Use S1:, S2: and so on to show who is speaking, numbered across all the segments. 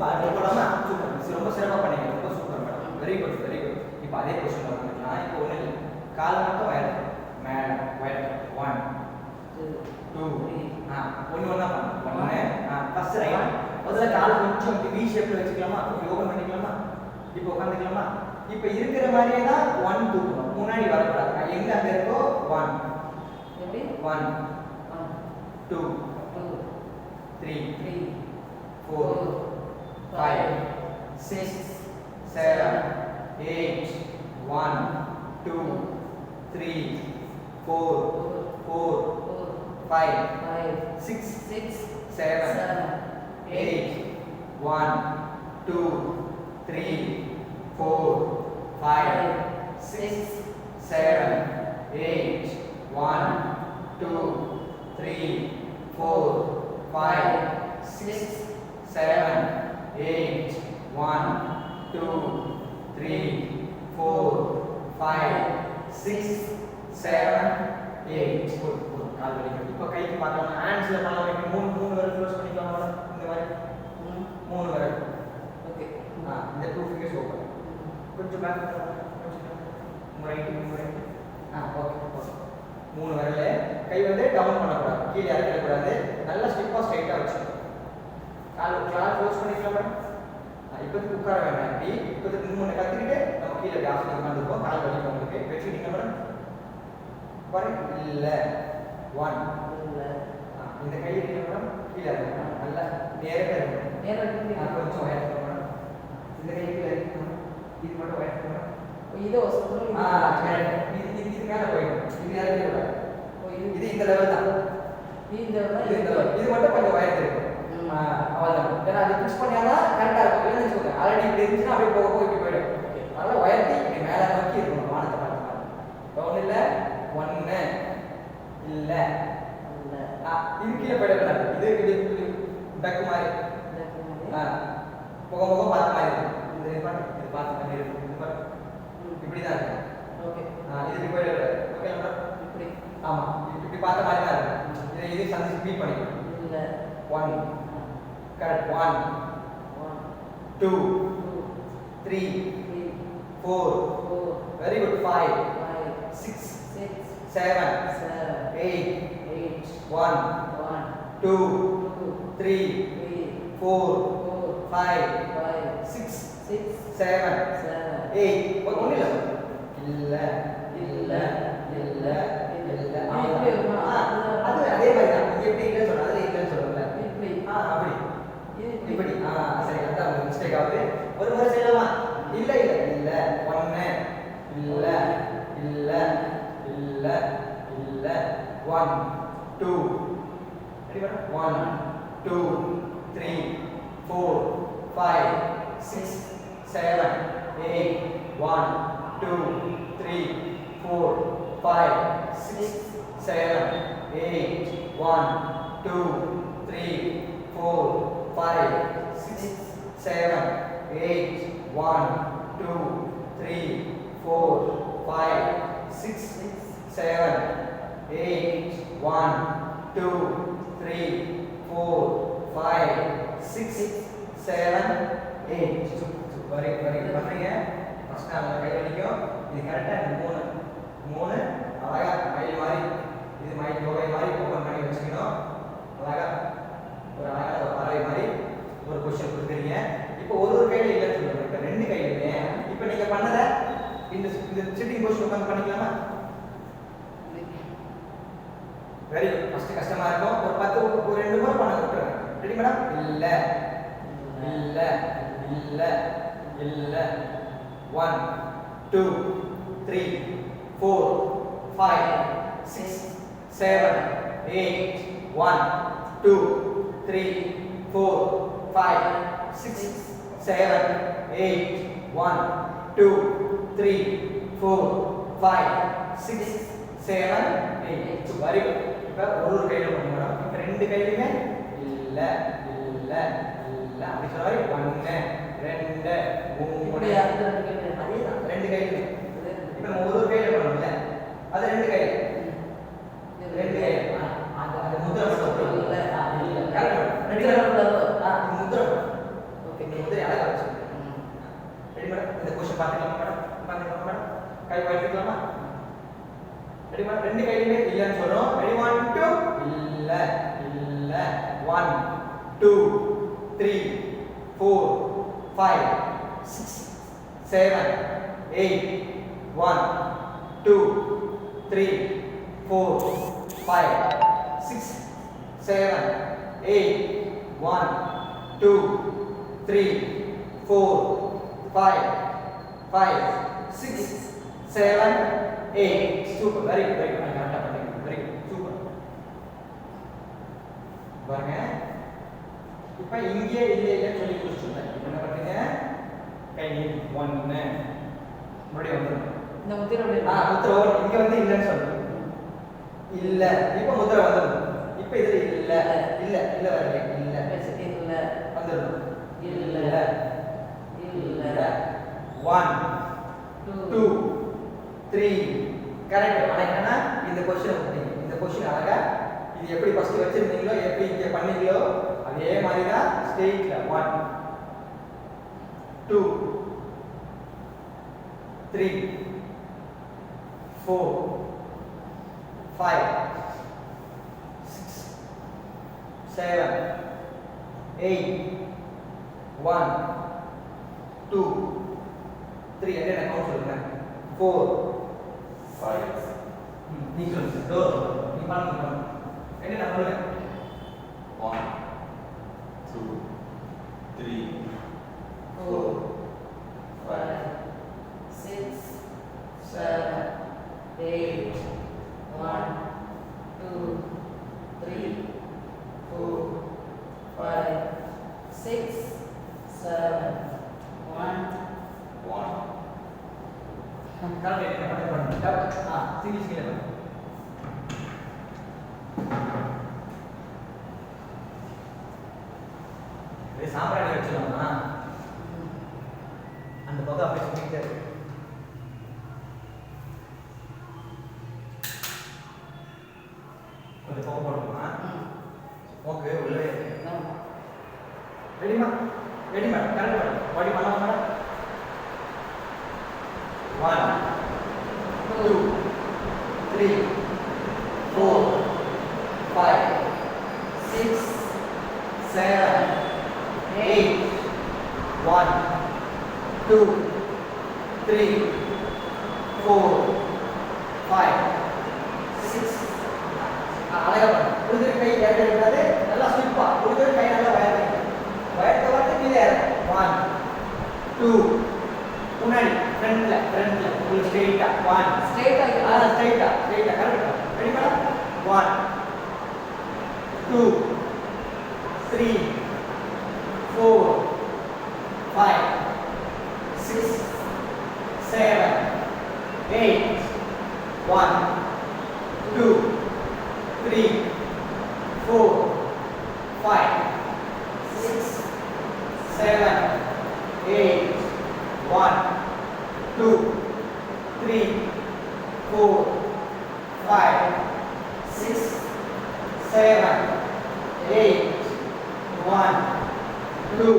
S1: இப்போ அது போடாமல் சூப்பர் ரொம்ப சிறப்பாக பண்ணீங்க ரொம்ப super madam very good very good இப்போ அதே கொஸ்டின் வந்துக்கலாம் இப்போ ஒன்றும் இல்லை கால் மட்டும் உயர்த்தும் மேடம் உயர்த்தும் 1 2 ஒன்று ஒன்றா பண்ணணும் ஒன்று ஃபஸ்ட் ரைட் முதல்ல கால் கொஞ்சம் வி ஷேப்பில் வச்சுக்கலாமா யோகம் பண்ணிக்கலாமா இப்போ உட்காந்துக்கலாமா இப்போ இருக்கிற மாதிரியே தான் 1 தூக்கணும் முன்னாடி வரக்கூடாது எங்கே அங்கே இருக்கோ 1 1 2 3 4 5 6 7 8 1 2 3 4 5 6 7 8 1 2 3 4 5 6 7 8 1 2 3 4 5 6 7 8 1 2 3 4 5 6 7 8 கால் வலிக்கும் இப்போ கைக்கு பார்க்கலாம் ஹேண்ட்ஸ்ல பண்ணலாம் மூணு விரல் க்ளோஸ் பண்ணிக்கலாம் இந்த மாதிரி மூணு விரல் ஓகே இந்த 2 ஃபிங்கர்ஸ் ஓபன் கொஞ்சம் பேக் கொஞ்சம் ரைட் ஓகே மூணு விரல்ல கை வந்து டவுன் பண்ணக்கூடாது கீழே இறக்கக்கூடாது நல்லா ஸ்டிப்பா ஸ்ட்ரைட்டா வச்சுக்கணும் கால் க்ளோஸ் பண்ணிக்கலாம் மேடம் இப்போதைக்கு உட்கார வேண்டாம் இப்போதைக்கு இன்னொன்று கற்றுக்கிட்டு நம்ம கீழே ஆசனம் உட்காந்துருக்கோம் கால் வலிக்கும் உங்களுக்கு வச்சுக்கிட்டீங்க மேடம் பாருங்க இல்லை 1 இந்த கை இருக்கு மேடம் கீழே இருக்கு நல்லா நேரா இருக்கு கொஞ்சம் உயர்த்துங்க மேடம் இந்த கை கீழே இருக்கு இது மட்டும் உயர்த்துங்க மேடம் இது இது மேலே போயிடும் இது இறக்கி விடாது இது இந்த லெவல் தான் இது மட்டும் கொஞ்சம் உயர்த்து இருக்கும் அவ்வளோதான் ஏன்னா அது ஃபிக்ஸ் பண்ணியாதான் கரெக்டாக இருக்கும் இல்லைன்னு வச்சுக்கோங்க ஆல்ரெடி இப்படி இருந்துச்சுன்னா அப்படியே போக போக இப்படி போயிடும் அதனால உயர்த்தி இப்படி மேலே நோக்கி இருக்கணும் வானத்தை பார்த்து ஒன்றும் இல்லை ஒன்று இல்லை இது கீழே போயிடக்கூடாது இது டக்கு மாதிரி முகம் முகம் பார்த்த மாதிரி இருக்கும் இது பார்த்த மாதிரி இருக்கும் இப்படி தான் இருக்கும் ஓகே இது இப்படி போயிடக்கூடாது ஓகே மேடம் இப்படி ஆமாம் இப்படி பார்த்த மாதிரி தான் இருக்கும் இது சந்திச்சு ஃபீல் பண்ணிக்கணும் இல்லை 1 கரெக்ட் 1 2 3 4 வெரி குட் 5 6 7 8 1 2 3 4 5 6 7 8 ஒன்றும் இல்லை இல்லை இல்லை இல்லை அது அதே மாதிரி தான் இங்கே எப்படி இல்லைன்னு சொல்கிறேன் அதில் இல்லைன்னு சொல்கிறேன்ல இப்படி அப்படி இப்படி சரி அதான் உங்களுக்கு மிஸ்டேக் ஆகுது ஒரு முறை செய்யலாமா இல்லை இல்லை இல்லை ஒன்று இல்லை இல்லை இல்லை இல்லை 1 2 1 2 3 4 5 6 7 8 1 2 3 4 5 6 7 8 1 2 3 4 5 6 7 8 1 2 3 4 5 6 7 8 1 2 3 4 5 6 7 8 வரை பண்ணுறீங்க ஃபர்ஸ்ட் நாள் கை வலிக்கும் இது கரெக்டாக இந்த மூணு அழகா மயில் மாதிரி இது மயில் யோகை மாதிரி ஓப்பன் பண்ணி வச்சுக்கணும் அழகா ஒரு அழகான ஒரு பறவை மாதிரி ஒரு கொஸ்டின் கொடுக்குறீங்க இப்போ ஒரு கையில் இல்லைன்னு சொல்லுங்க இப்போ 2 கையிலுமே இப்போ நீங்கள் பண்ணதை இந்த சிட்டிங் பொசிஷன் உட்காந்து பண்ணிக்கலாமா வெரி குட் ஃபர்ஸ்ட் கஷ்டமா இருக்கும் ஒரு 10 ஒரு 2 முறை பண்ண விட்டுருங்க ரெடி மேடம் இல்ல இல்ல இல்ல இல்ல 1 2 3 4 5 6 7 8 1 2 3 4 5 6 7 8 1 2 3 4 5 6 7 8 வெரி குட் இப்போ ஒரு கையில பண்ணுங்க இப்போ 2 கையிலுமே இல்ல இல்ல இல்ல அப்படி சொல்றாரு 1 2 3 அதேதான் 2 கையிலுமே இப்போ நம்ம ஒரு கையில பண்ணோம்ல அது 2 கையில 2 கையில அது முத்திரை மட்டும் இல்ல இல்ல கரெக்ட் 2 கையில முத்திரை ஓகே கொஸ்டின் பார்த்துக்கலாமா மேடம்? பார்த்துக்கலாமா மேடம்? கை எடுத்துக்கலாமா? Ready madam? ரெண்டு கையிலுமே இல்லைன்னு சொல்றோம். ரெடி 1 2 இல்ல இல்ல 1 2 3 4 5 6 7 8 1 2 3 4 5 6 7 8 1 2 3 4 5 5 6 7 8 சூப்பர் வெரி குட் கரெக்டா பண்ணீங்க வெரி குட் சூப்பர் பாருங்க இப்போ இங்கே இல்லையே சொல்லி கொடுத்துட்டேன் இப்போ என்ன பண்றீங்க கை நீட் 1 மறுபடியும் வந்துருங்க
S2: இந்த முத்திரை
S1: முத்திரை இங்க வந்து இல்லைன்னு சொல்றேன் இல்ல இப்போ முத்திரை வந்துடும் இப்போ இதுல இல்ல இல்ல இல்ல வரல இல்ல
S2: இல்ல
S1: வந்துடும்
S2: இல்ல இல்ல
S1: 1 2 3 கரெக்ட் அழகானா இந்த क्वेश्चन போடுங்க இந்த क्वेश्चन அழகா இது எப்படி ஃபர்ஸ்ட் வச்சிருந்தீங்களோ எப்படி இங்க பண்ணீங்களோ அதே மாதிரி தான் ஸ்ட்ரெயிட்ல 1 2 3 4 5 6 7 8 1 2 3 என்ன கவுண்ட் சொல்லுங்க 4
S3: 5
S1: நீ சொல்லுங்க டோர் நீ பாருங்க என்ன நம்பருங்க
S3: 1 2 3
S2: 4 5 6 7 8 1 2 3 4 5 6 7 1
S3: 1
S1: கரெக்ட் என்ன பண்ணுங்க சீரியஸ் கேளுங்க இது சாம்பிராணி வச்சிடலாமா அந்த பக்கம் அப்படியே சுத்திட்டே இருக்கு கொஞ்சம் பக்கம் போடுமா ஓகே உள்ளே ரெடிமா ரெடி மேடம் கரெக்ட் மேடம் பாடி பண்ணலாம் மேடம் 1 2 3 4 5 6 7 8 1 2 3 4 5 6 அழகா புரிஞ்சு கை ஏற்ற விடாது நல்லா ஸ்லிப்பா புரிஞ்சு கை நல்லா வயர்த்த வார்த்தை கீழே 1 2 முன்னாடி ஃப்ரண்ட்ல உங்களுக்கு ஸ்ட்ரைட்டா 1 ஸ்ட்ரைட்டா கரெக்ட்டா ரெடி மேடம் 1 2 3 4 5 6 7 8 1 2 3 4 5 6 7 8 1 2 3 4 5 6 7 8 1 2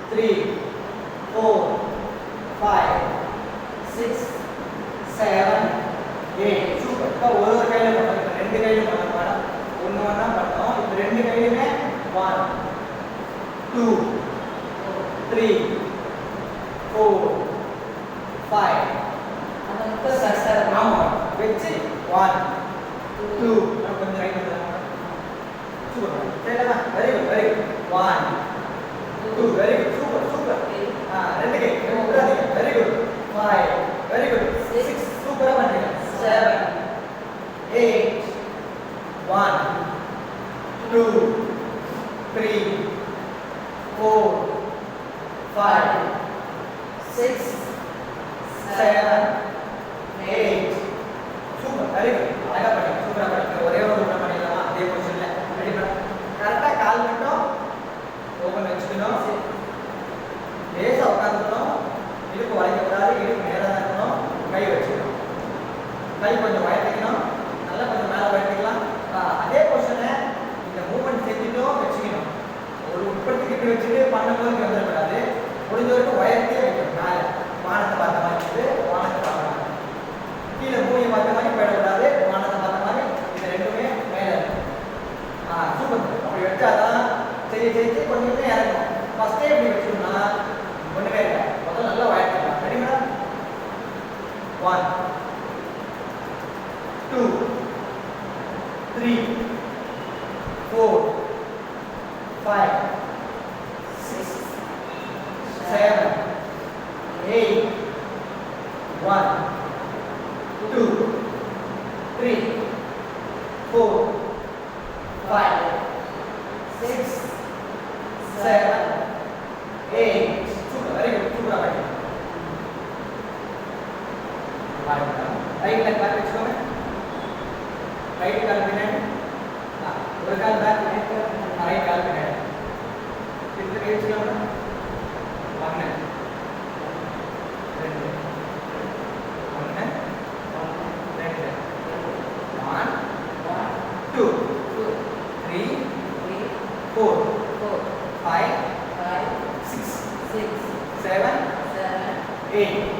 S1: 3 4 5 6 7 8 சூப்பர் இப்போ ஒரு கையில பண்ணுங்க ரெண்டு கையில பண்ண மேடம் ஒன்று ஒன்றா பண்ணோம் இப்போ ரெண்டு கையிலுமே 1 2 3 4 5
S2: அந்த முத்திரை சக்சஸ்
S1: ஆமா வெச்சு 1 2 நான் கொஞ்சம் ரைட் பண்ணுறேன் சூப்பர் சரிடா very good 1 2 very good super ரெண்டு கை வெரி குட் 5 வெரி குட் 6 சூப்பரா பண்றீங்க 7 8 1 2 3 4 5 6 7 8 சூப்பர் வெரி குட் அழகா பண்ணீங்க சூப்பரா பண்ணீங்க ஒரே ஒரு முறை பண்ணிடலாமா அதே பொசிஷன்ல ரெடி பண்ண கரெக்டா கால் மட்டும் ஓபன் வச்சுக்கணும் லேசா உட்காந்துக்கணும் இடுப்பு வளைக்கக்கூடாது இடுப்பு நேராக இருக்கணும் கை வச்சுக்கணும் கை கொஞ்சம் வயற்றிக்கணும் நல்லா கொஞ்சம் மேலே வயற்றிக்கலாம் அதே பொசிஷனை இந்த மூவ்மெண்ட் செஞ்சுட்டும் வச்சுக்கணும் ஒரு உட்படுத்திக்கிட்டு வச்சுட்டு பண்ணும்போது வந்துடக்கூடாது முடிஞ்ச வரைக்கும் வயர்த்தியே வைக்கணும் மேலே வானத்தை பார்த்த மாதிரி இருக்குது, வானத்தை பார்க்கலாம். கீழே பூமியை பார்த்த மாதிரி போயிடக்கூடாது, வானத்தை பார்த்த மாதிரி இது ரெண்டுமே மேலே இருக்கும். சூப்பர். அப்படி வச்சாதான் செய்ய கொஞ்சம் இறங்கும். ஃபர்ஸ்டே இப்படி வச்சோம்னா ஒன்றுமே இல்லை. முதல்ல நல்லா வயர்க்கலாம். Ready madam? 1 2 3 4 5 6 7 8 1 2 3 4 5 6 7 8 super, very good, super ஆயிடுச்சு. பாருங்க, ரைட்ல கால் வச்சுக்கோங்க. ரைட் கால் பின்னாடி, ஒரு கால் பேக், ரைட் கால் பின்னாடி. இப்படி கை வச்சுக்கோங்க. 1 2 1 2 1 2 3 4 5 6 7 8